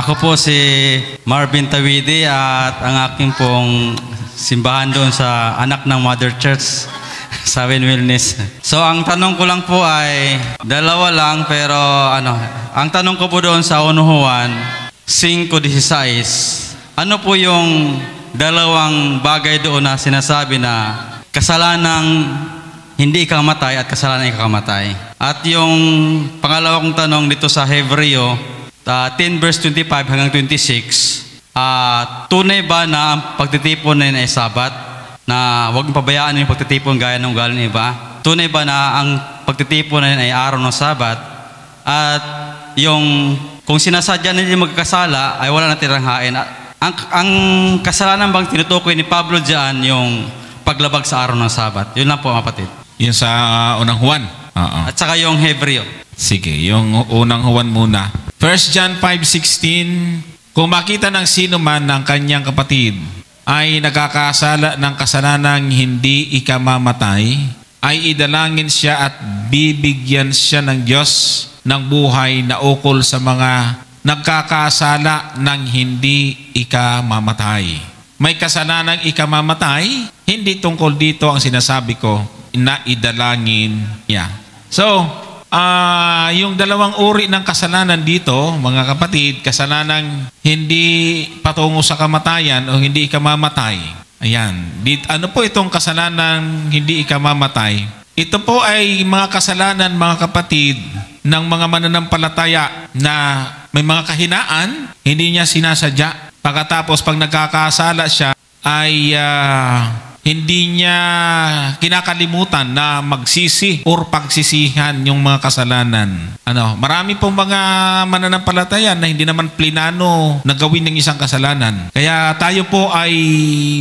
Ako po si Marvin Tawidi at ang aking pong simbahan doon sa anak ng Mother Church sa Wellness. So ang tanong ko lang po ay dalawa lang, pero ang tanong ko po doon sa 1 Juan 5:16, ano po yung dalawang bagay doon na sinasabi na kasalanang hindi ikamatay at kasalanang ikakamatay? At yung pangalawa kong tanong dito sa Hebreo 10 verse 25 hanggang 26, tunay ba na ang pagtitipon na yun ay sabat? Na huwag pabayaan yung pagtitipon gaya ng ugali ng iba? Tunay ba na ang pagtitipon na yun ay araw ng sabat? At yung kung sinasadya na hindi magkakasala ay wala na tirang hain. Ang kasalanan bang tinutukoy ni Pablo dyan yung paglabag sa araw ng sabat? Yun lang po, kapatid. Yung sa unang Juan. At saka yung Hebreo. Sige, yung unang Juan muna. 1 John 5:16, kung makita ng sino man ng kanyang kapatid ay nagkakasala ng kasalanang hindi ikamamatay, ay idalangin siya at bibigyan siya ng Diyos ng buhay na ukol sa mga nagkakasala ng hindi ikamamatay. May kasalanang ikamamatay, hindi tungkol dito ang sinasabi ko na idalangin niya. So, yung dalawang uri ng kasalanan dito, mga kapatid, kasalanang hindi patungo sa kamatayan o hindi ikamamatay. Ayan. Ano po itong kasalanang hindi ikamamatay? Ito po ay mga kasalanan, mga kapatid, ng mga mananampalataya na may mga kahinaan, hindi niya sinasadya. Pagkatapos, pag nagkakasala siya, ay hindi niya kinakalimutan na magsisi or pagsisihan yung mga kasalanan. Marami pong mga mananampalataya na hindi naman plinano na gawin ng isang kasalanan. Kaya tayo po ay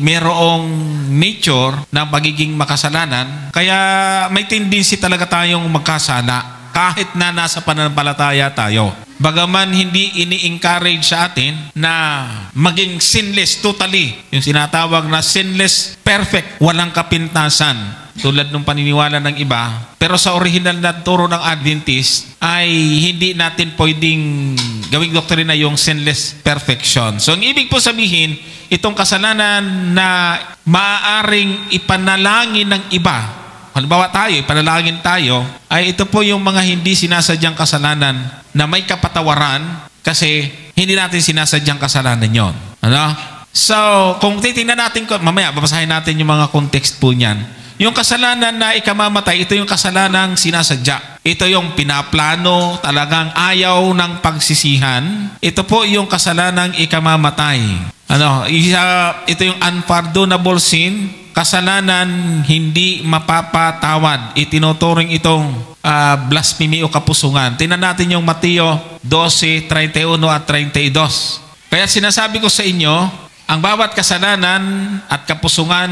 merong nature na pagiging makasalanan. Kaya may tendency talaga tayong magkasala kahit na nasa pananampalataya tayo. Bagaman hindi ini-encourage sa atin na maging sinless totally. Yung sinatawag na sinless, perfect, walang kapintasan. Tulad ng paniniwala ng iba. Pero sa original na turo ng Adventist ay hindi natin pwedeng gawing doktrina yung sinless perfection. So ang ibig po sabihin, itong kasalanan na maaaring ipanalangin ng iba, halimbawa tayo, ipanalangin tayo, ay ito po yung mga hindi sinasadyang kasalanan na may kapatawaran kasi hindi natin sinasadyang kasalanan yon. So, kung titingnan natin, mamaya babasahin natin yung mga context po niyan. Yung kasalanan na ikamamatay, ito yung kasalanang sinasadya. Ito yung pinaplano, talagang ayaw ng pagsisihan. Ito po yung kasalanang ikamamatay. Ito yung unpardonable sin, kasalanan hindi mapapatawad. Itinuturing itong blasphemy o kapusungan. Tingnan natin yung Mateo 12:31 at 32. Kaya sinasabi ko sa inyo, ang bawat kasalanan at kapusungan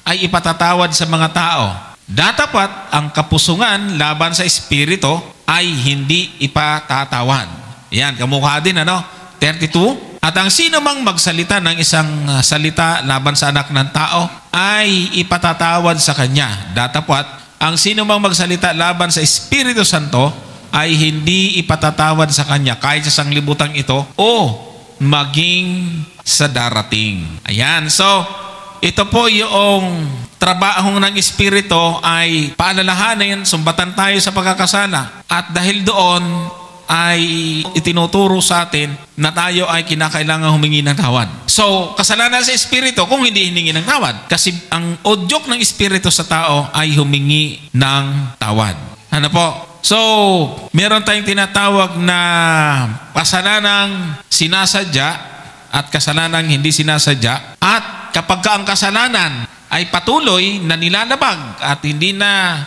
ay ipatatawad sa mga tao. Datapat ang kapusungan laban sa espiritu ay hindi ipatatawad. Yan, kamukha din 32. At ang sino mang magsalita ng isang salita laban sa anak ng tao ay ipatatawad sa kanya. Datapat ang sino mang magsalita laban sa Espiritu Santo ay hindi ipatatawad sa kanya kahit sa sanglibutang ito o maging sa darating. Ayan. So, ito po yung trabaho ng Espiritu ay paalalahanin, sumbatan tayo sa pagkakasala. At dahil doon ay itinuturo sa atin na tayo ay kinakailangan humingi ng tawad. So, kasalanan sa Espiritu kung hindi hiningi ng tawad. Kasi ang udyok ng Espiritu sa tao ay humingi ng tawad. Ano po? So, meron tayong tinatawag na kasalanang sinasadya at kasalanang hindi sinasadya. At kapag ka ang kasalanan ay patuloy na nilalabag at hindi na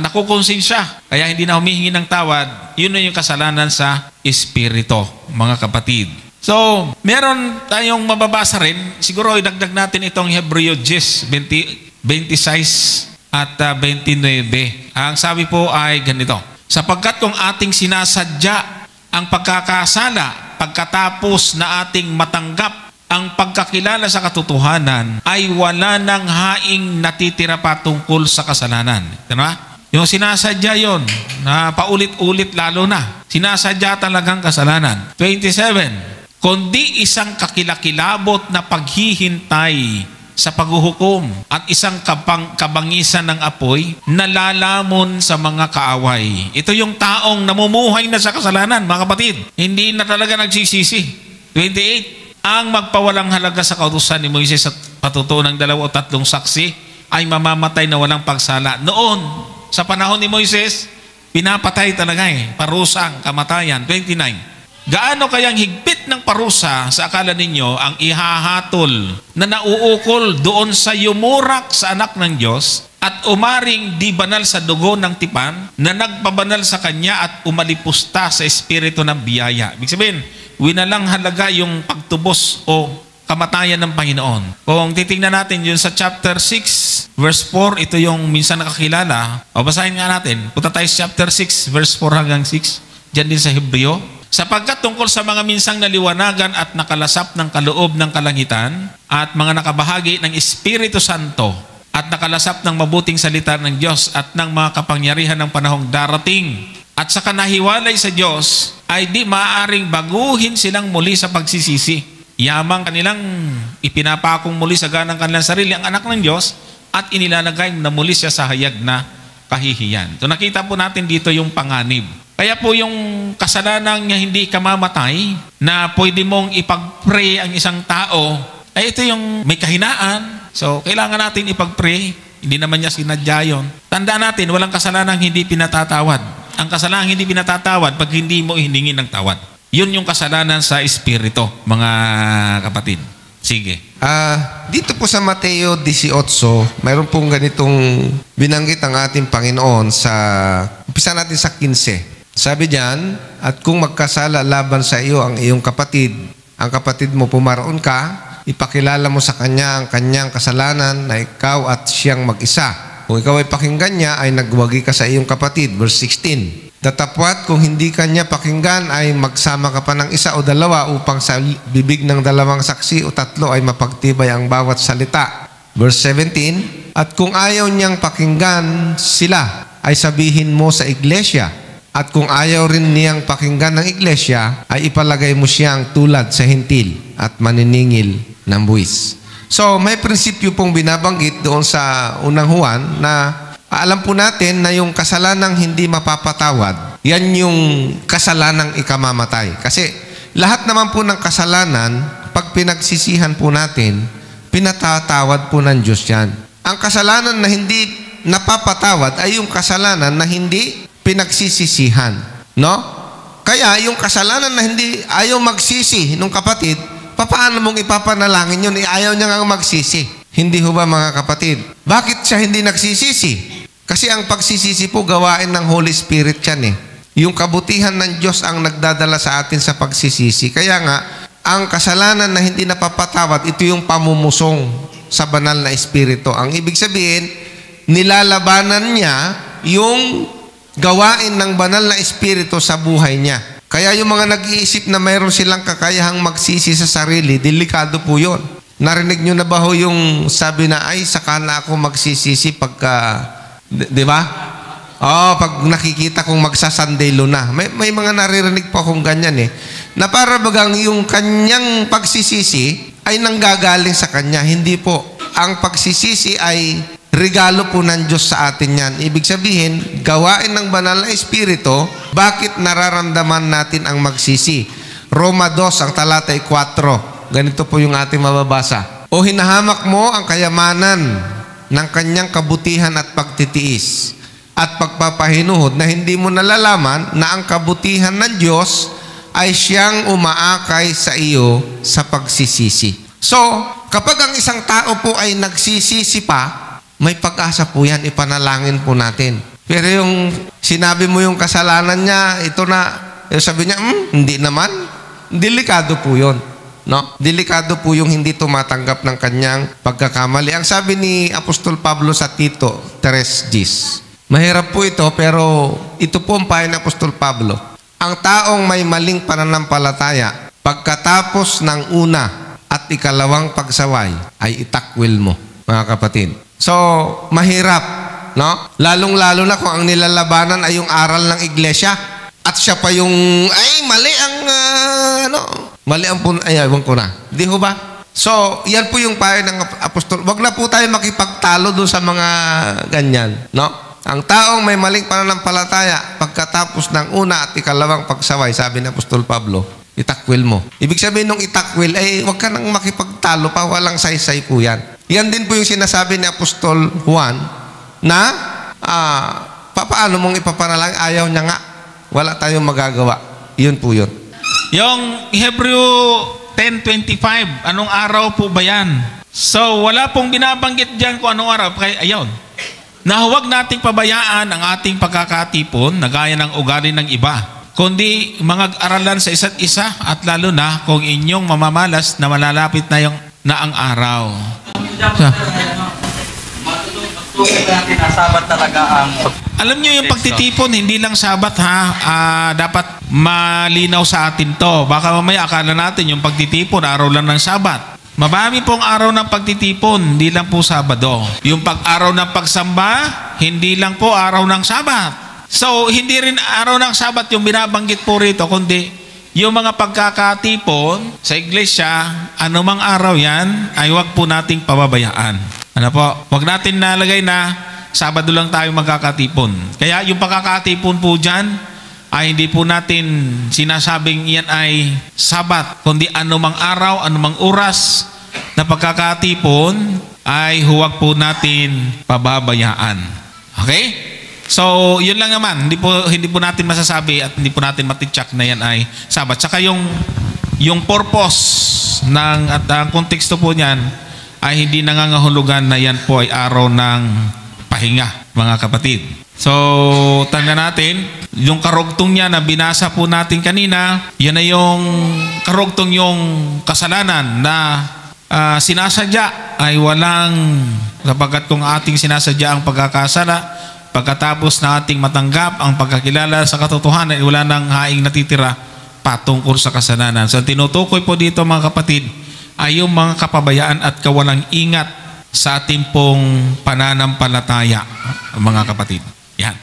nakukonsensya, kaya hindi na humihingi ng tawad, yun na yung kasalanan sa Espiritu, mga kapatid. So, meron tayong mababasa rin, siguro idagdag natin itong Hebreo 10:26 at 29. Ang sabi po ay ganito, sapagkat kung ating sinasadya ang pagkakasala pagkatapos na ating matanggap ang pagkakilala sa katotohanan, ay wala nang haing natitira pa tungkol sa kasalanan. Diba? Yung sinasadya yon na paulit-ulit lalo na. Sinasadya talagang kasalanan. 27. Kundi isang kakilakilabot na paghihintay sa paghuhukom at isang kabangisan ng apoy na lalamon sa mga kaaway. Ito yung taong namumuhay na sa kasalanan, mga kapatid. Hindi na talaga nagsisisi. 28. Ang magpawalang halaga sa kautusan ni Moises at patutuo ng 2 o 3 saksi ay mamamatay na walang pagsala. Noon, sa panahon ni Moises, pinapatay talaga parusang kamatayan. 29. Gaano kayang higpit ng parusa sa akala ninyo ang ihahatol na nauukol doon sa yumurak sa anak ng Diyos at umaring di banal sa dugo ng tipan na nagpabanal sa kanya at umalipusta sa espiritu ng biyaya. Ibig sabihin, winalang halaga yung pagtubos o kamatayan ng Panginoon. Kung titingnan natin yun sa chapter 6, verse 4, ito yung minsan nakakilala. O basahin nga natin. Punta tayo sa chapter 6, verse 4 hanggang 6. Diyan din sa Hebreo. Sapagkat tungkol sa mga minsang naliwanagan at nakalasap ng kaloob ng kalangitan at mga nakabahagi ng Espiritu Santo at nakalasap ng mabuting salita ng Diyos at ng mga kapangyarihan ng panahong darating at sa kanahiwalay sa Diyos ay di maaaring baguhin silang muli sa pagsisisi. Yamang kanilang ipinapakong muli sa ganang kanilang sarili ang anak ng Diyos at inilalagay na muli siya sa hayag na kahihiyan. So nakita po natin dito yung panganib. Kaya po yung kasalanan nga hindi ka mamatay na pwede mong ipag-pray ang isang tao, ay ito yung may kahinaan. So kailangan natin ipag-pray. Hindi naman niya sinadya yun. Tandaan natin, walang kasalanang hindi pinatatawad. Ang kasalanang hindi pinatatawad pag hindi mo hiningi ng tawad. Yun yung kasalanan sa espiritu, mga kapatid. Sige. Dito po sa Mateo 18, mayroon pong ganitong binanggit ang ating Panginoon sa, umpisa natin sa 15. Sabi diyan, at kung magkasala laban sa iyo ang iyong kapatid, ang kapatid mo pumaroon ka, ipakilala mo sa kanya ang kanyang kasalanan na ikaw at siyang mag-isa. Kung ikaw ay pakinggan niya, ay nagwagi ka sa iyong kapatid. Verse 16. Tatapwat kung hindi kanya pakinggan, ay magsama ka pa ng isa o dalawa upang sa bibig ng 2 saksi o 3 ay mapagtibay ang bawat salita. Verse 17. At kung ayaw niyang pakinggan sila, ay sabihin mo sa iglesia. At kung ayaw rin niyang pakinggan ng iglesia, ay ipalagay mo siyang tulad sa hintil at maniningil ng buwis. So, may prinsipyo pong binabanggit doon sa unang Juan na alam po natin na yung kasalanang hindi mapapatawad, yan yung kasalanang ikamamatay. Kasi lahat naman po ng kasalanan, pag pinagsisihan po natin, pinatatawad po ng Diyos yan. Ang kasalanan na hindi napapatawad ay yung kasalanan na hindi pinagsisisihan, no? Kaya yung kasalanan na hindi ayaw magsisi nung kapatid, paano mong ipapanalangin yun? Ayaw niya nga magsisi. Hindi ho ba, mga kapatid? Bakit siya hindi nagsisisi? Kasi ang pagsisisi po gawain ng Holy Spirit yan eh. Yung kabutihan ng Diyos ang nagdadala sa atin sa pagsisisi. Kaya nga, ang kasalanan na hindi napapatawad, ito yung pamumusong sa banal na Espiritu. Ang ibig sabihin, nilalabanan niya yung gawain ng banal na Espiritu sa buhay niya. Kaya yung mga nag-iisip na mayroon silang kakayahang magsisi sa sarili, delikado po yun. Narinig nyo na ba ho yung sabi na, ay, saka na ako magsisisi pagka, di ba? Pag nakikita kong magsasandelo na. May mga naririnig po akong ganyan eh. Na para bagang yung kanyang pagsisisi ay nanggagaling sa kanya. Hindi po. Ang pagsisisi ay regalo po ng Diyos sa atin yan. Ibig sabihin, gawain ng banal na Espiritu, bakit nararamdaman natin ang magsisi? Roma 2, ang talatay 4. Ganito po yung ating mababasa. O hinahamak mo ang kayamanan ng kanyang kabutihan at pagtitiis at pagpapahinuhod na hindi mo nalalaman na ang kabutihan ng Diyos ay siyang umaakay sa iyo sa pagsisisi. So, kapag ang isang tao po ay nagsisisi pa, may pag-asa po yan, ipanalangin po natin. Pero yung sinabi mo yung kasalanan niya, ito na, sabi niya, hindi naman. Delikado po yun. No? Delikado po yung hindi tumatanggap ng kanyang pagkakamali. Ang sabi ni Apostol Pablo sa Tito 3:10, mahirap po ito, pero ito po ang payo ni Apostol Pablo. Ang taong may maling pananampalataya, pagkatapos ng una at ikalawang pagsaway, ay itakwil mo, mga kapatid. So, mahirap no? Lalong-lalo na kung ang nilalabanan ay yung aral ng iglesia. At siya pa yung, mali ang, mali ang, ewan ko na. Di ho ba? So, yan po yung payo ng apostol. Wag na po tayo makipagtalo doon sa mga ganyan, no? Ang taong may maling pananampalataya, pagkatapos ng una at ikalawang pagsaway, sabi ni Apostol Pablo, itakwil mo. Ibig sabihin nung itakwil, wag ka nang makipagtalo pa, walang saysay po yan. Yan din po yung sinasabi ni Apostol Juan na paano mong ipapanalangin? Ayaw niya nga. Wala tayong magagawa. Yun po yun. Yung Hebreo 10:25, anong araw po ba yan? So, wala pong binabanggit dyan kung anong araw. Kaya, ayun. Na huwag nating pabayaan ang ating pagkakatipon na gaya ng ugali ng iba, kundi mga aralan sa isa't isa at lalo na kung inyong mamamalas na malalapit na ang araw. Sabat talaga ang... Alam nyo yung pagtitipon, hindi lang sabat dapat malinaw sa atin to. Baka mamaya akala natin yung pagtitipon, araw lang ng sabat. Marami pong araw ng pagtitipon, hindi lang po Sabado. Yung pag-araw ng pagsamba, hindi lang po araw ng Sabat. So, hindi rin araw ng Sabat yung binabanggit po rito, kundi yung mga pagkakatipon sa iglesia, anumang araw yan, ay wag po nating pababayaan. Ano po? Wag natin nalagay na Sabado lang tayo magkakatipon. Kaya yung pagkakatipon po dyan, ay hindi po natin sinasabing iyan ay Sabat, kundi anumang araw, anumang oras na pagkakatipon ay huwag po natin pababayaan. Okay? So, yun lang naman. Hindi po natin masasabi at hindi po natin matitsak na yan ay Sabat. Saka yung purpose at ang konteksto po niyan ay hindi nangangahulugan na yan po ay araw ng pahinga, mga kapatid. So, tanda natin, yung karugtong niya na binasa po natin kanina, yan na yung karugtong yung kasalanan na sinasadya ay walang, sapagkat kung ating sinasadya ang pagkakasala, pagkatapos na ating matanggap ang pagkakilala sa katotohanan, wala nang haing natitira patungkol sa kasalanan. So, tinutukoy po dito mga kapatid, ay yung mga kapabayaan at kawalang ingat sa ating pong pananampalataya, mga kapatid. Yan.